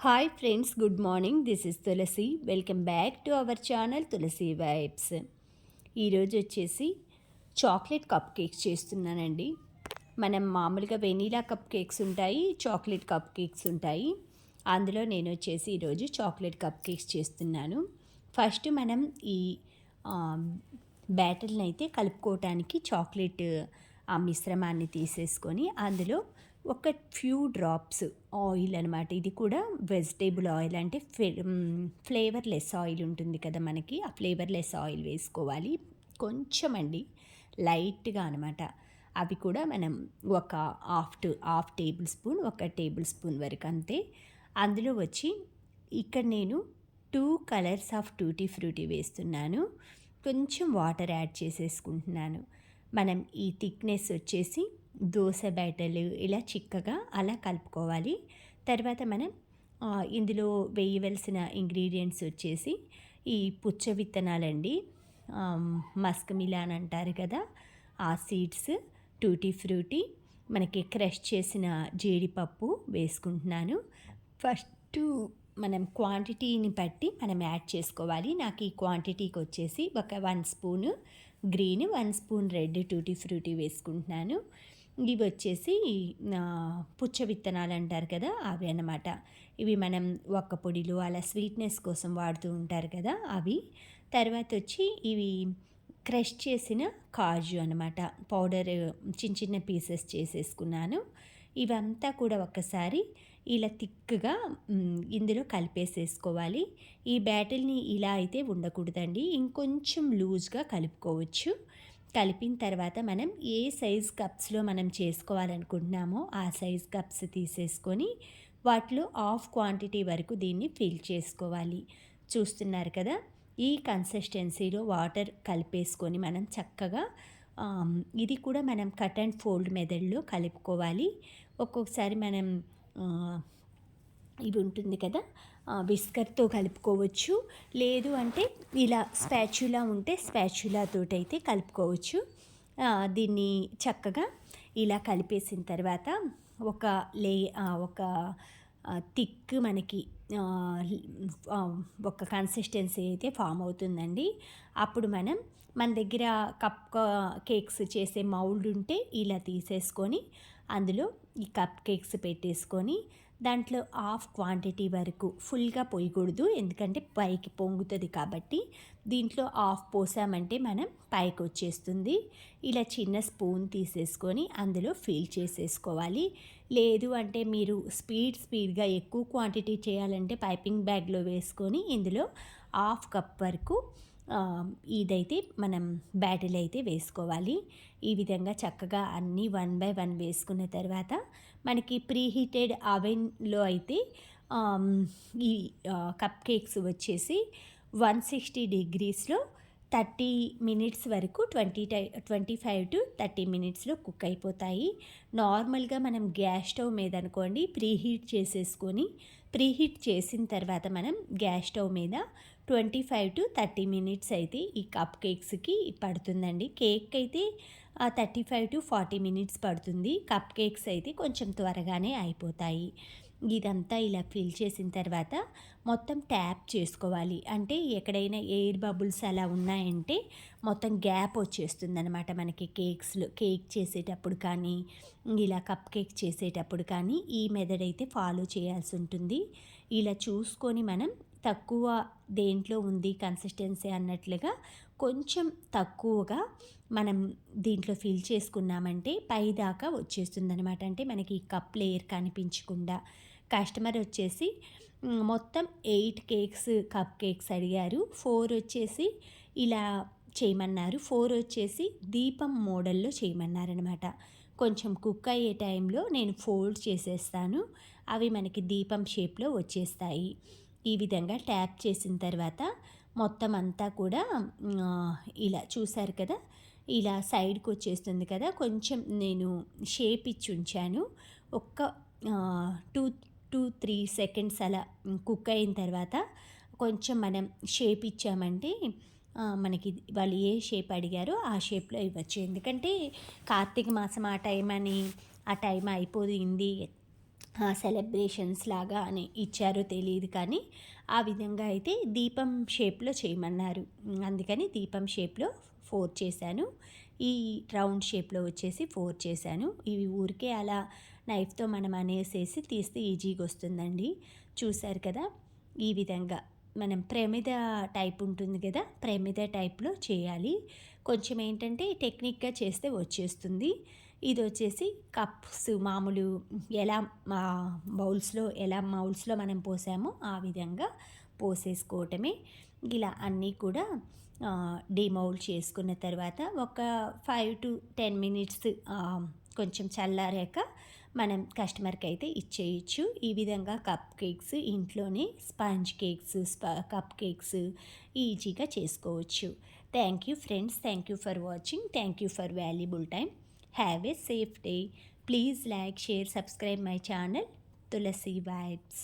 Hi friends, good morning. This is Tulasi. Welcome back to our channel Tulasi vibes. ఈరోజు వచ్చేసి chocolate cup cakes చేస్తున్నానండి. మనం మామూలుగా వెనీలా కప్ కేక్స్ ఉంటాయి, చాక్లెట్ కప్ కేక్స్ ఉంటాయి. అందులో నేను వచ్చేసి ఈరోజు చాక్లెట్ కప్ కేక్స్ చేస్తున్నాను. ఫస్ట్ మనం ఈ బ్యాటర్ని అయితే కలుపుకోవటానికి చాక్లెట్ ఆ మిశ్రమాన్ని తీసేసుకొని అందులో ఒక ఫ్యూ డ్రాప్స్ ఆయిల్ అనమాట. ఇది కూడా వెజిటేబుల్ ఆయిల్, అంటే ఫ్లేవర్లెస్ ఆయిల్ ఉంటుంది కదా మనకి, ఆ ఫ్లేవర్లెస్ ఆయిల్ వేసుకోవాలి. కొంచెం అండి, లైట్గా అనమాట. అవి కూడా మనం ఒక హాఫ్ టేబుల్ స్పూన్, ఒక టేబుల్ స్పూన్ వరకు అంతే. అందులో వచ్చి ఇక్కడ నేను 2 కలర్స్ ఆఫ్ టూటీ ఫ్రూటీ వేస్తున్నాను. కొంచెం వాటర్ యాడ్ చేసేసుకుంటున్నాను. మనం ఈ థిక్నెస్ వచ్చేసి దోశ బ్యాటర్లు ఇలా చిక్కగా అలా కలుపుకోవాలి. తర్వాత మనం ఇందులో వేయవలసిన ఇంగ్రీడియంట్స్ వచ్చేసి ఈ పుచ్చ విత్తనాలండి, మస్క్ మిలాన్ అంటారు కదా, ఆ సీడ్స్, టూటీ ఫ్రూటీ, మనకి క్రష్ చేసిన జీడిపప్పు వేసుకుంటున్నాను. ఫస్ట్ మనం క్వాంటిటీని బట్టి మనం యాడ్ చేసుకోవాలి. నాకు ఈ క్వాంటిటీకి వచ్చేసి ఒక 1 spoon green, 1 spoon red tutti frutti వేసుకుంటున్నాను. ఇవి వచ్చేసి పుచ్చ విత్తనాలు అంటారు కదా, అవి అన్నమాట. ఇవి మనం ఒక్క పొడిలో అలా స్వీట్నెస్ కోసం వాడుతూ ఉంటారు కదా, అవి. తర్వాత వచ్చి ఇవి క్రష్ చేసిన కాజు అనమాట, పౌడర్ చిన్న చిన్న పీసెస్ చేసేసుకున్నాను. ఇవంతా కూడా ఒక్కసారి ఇలా థిక్గా ఇందులో కలిపేసేసుకోవాలి. ఈ బ్యాటిల్ని ఇలా అయితే ఉండకూడదండి, ఇంకొంచెం లూజ్గా కలుపుకోవచ్చు. కలిపిన తర్వాత మనం ఏ సైజ్ కప్స్లో మనం చేసుకోవాలనుకుంటున్నామో ఆ సైజ్ కప్స్ తీసేసుకొని వాటిలో హాఫ్ క్వాంటిటీ వరకు దీన్ని ఫిల్ చేసుకోవాలి. చూస్తున్నారు కదా, ఈ కన్సిస్టెన్సీలో వాటర్ కలిపేసుకొని మనం చక్కగా ఇది కూడా మనం కట్ అండ్ ఫోల్డ్ మెథడ్లో కలుపుకోవాలి. ఒక్కొక్కసారి మనం ఇది ఉంటుంది కదా, విస్కర్తో కలుపుకోవచ్చు. లేదు అంటే ఇలా స్పాచులా ఉంటే స్పాచులా తోటైతే కలుపుకోవచ్చు. దీన్ని చక్కగా ఇలా కలిపేసిన తర్వాత ఒక ఒక థిక్ మనకి ఒక కన్సిస్టెన్సీ అయితే ఫామ్ అవుతుందండి. అప్పుడు మన దగ్గర కప్ కేక్స్ చేసే మౌల్డ్ ఉంటే ఇలా తీసేసుకొని అందులో ఈ కప్ కేక్స్ పెట్టేసుకొని దాంట్లో హాఫ్ క్వాంటిటీ వరకు, ఫుల్గా పోయకూడదు ఎందుకంటే పైకి పొంగుతుంది కాబట్టి, దీంట్లో హాఫ్ పోసామంటే మనం పైకి వచ్చేస్తుంది. ఇలా చిన్న స్పూన్ తీసేసుకొని అందులో ఫిల్ చేసేసుకోవాలి. లేదు అంటే మీరు స్పీడ్గా ఎక్కువ క్వాంటిటీ చేయాలంటే పైపింగ్ బ్యాగ్లో వేసుకొని ఇందులో హాఫ్ కప్ వరకు ఇదైతే మనం బ్యాటిల్ అయితే వేసుకోవాలి. ఈ విధంగా చక్కగా అన్నీ 1 బై 1 వేసుకున్న తర్వాత మనకి ప్రీహీటెడ్ అవెన్లో అయితే ఈ కప్ కేక్స్ వచ్చేసి 160 డిగ్రీస్లో 30 మినిట్స్ వరకు 25 టు 30 మినిట్స్లో కుక్ అయిపోతాయి. నార్మల్గా మనం గ్యాస్ స్టవ్ మీద అనుకోండి, ప్రీహీట్ చేసిన తర్వాత మనం గ్యాస్ స్టవ్ మీద 25 టు 30 మినిట్స్ అయితే ఈ కప్ కేక్స్కి పడుతుందండి. కేక్ అయితే 35 టు 40 మినిట్స్ పడుతుంది. కప్ కేక్స్ అయితే కొంచెం త్వరగానే అయిపోతాయి. ఇదంతా ఇలా ఫిల్ చేసిన తర్వాత మొత్తం ట్యాప్ చేసుకోవాలి. అంటే ఎక్కడైనా ఎయిర్ బబుల్స్ అలా ఉన్నాయంటే మొత్తం గ్యాప్ వచ్చేస్తుంది అనమాట మనకి కేక్ చేసేటప్పుడు కానీ, ఇలా కప్ కేక్ చేసేటప్పుడు కానీ ఈ మెథడ్ అయితే ఫాలో చేయాల్సి ఉంటుంది. ఇలా చూసుకొని మనం తక్కువ దేంట్లో ఉంది కన్సిస్టెన్సీ అన్నట్లుగా కొంచెం తక్కువగా మనం దీంట్లో ఫిల్ చేసుకున్నామంటే పైదాకా వచ్చేస్తుంది అనమాట. అంటే మనకి కప్ లేయర్ కనిపించకుండా. కస్టమర్ వచ్చేసి మొత్తం 8 కప్ కేక్స్ అడిగారు. 4 వచ్చేసి ఇలా చేయమన్నారు, 4 వచ్చేసి దీపం మోడల్లో చేయమన్నారనమాట. కొంచెం కుక్ అయ్యే టైంలో నేను ఫోల్డ్ చేసేస్తాను, అవి మనకి దీపం షేప్లో వచ్చేస్తాయి. ఈ విధంగా ట్యాప్ చేసిన తర్వాత మొత్తం అంతా కూడా ఇలా చూసారు కదా, ఇలా సైడ్కి వచ్చేస్తుంది కదా. కొంచెం నేను షేప్ ఇచ్చి ఉంచాను. ఒక్క 2-3 సెకండ్స్ అలా కుక్ అయిన తర్వాత కొంచెం మనం షేప్ ఇచ్చామంటే మనకి వాళ్ళు ఏ షేప్ అడిగారో ఆ షేప్లో ఇవ్వచ్చు. ఎందుకంటే కార్తీక మాసం ఆ టైం అయిపోయింది సెలబ్రేషన్స్ లాగా అని ఇచ్చారో తెలియదు కానీ ఆ విధంగా అయితే దీపం షేప్లో చేయమన్నారు. అందుకని దీపం షేప్లో 4 చేశాను. ఈ రౌండ్ షేప్లో వచ్చేసి 4 చేశాను. ఇవి ఊరికే అలా నైఫ్తో మనం అనేసేసి తీస్తే ఈజీగా వస్తుందండి. చూసారు కదా, ఈ విధంగా మనం ప్రమిద టైప్ ఉంటుంది కదా, ప్రమిద టైప్లో చేయాలి. కొంచెం ఏంటంటే టెక్నిక్గా చేస్తే వచ్చేస్తుంది. ఇది వచ్చేసి కప్స్ మామూలు ఎలా మౌల్స్లో మనం పోసామో ఆ విధంగా పోసేసుకోవటమే. ఇలా అన్నీ కూడా డీమౌల్డ్ చేసుకున్న తర్వాత ఒక 5 to 10 మినిట్స్ కొంచెం చల్లారాక మనం కస్టమర్కి అయితే ఇచ్చేయచ్చు. ఈ విధంగా కప్ కేక్స్ ఇంట్లోనే స్పాంజ్ కేక్స్, కప్ కేక్స్ ఈజీగా చేసుకోవచ్చు. Thank you friends, thank you for watching, thank you for valuable time. Have a safe day. Please like, share, subscribe my channel Tulasi Vibes.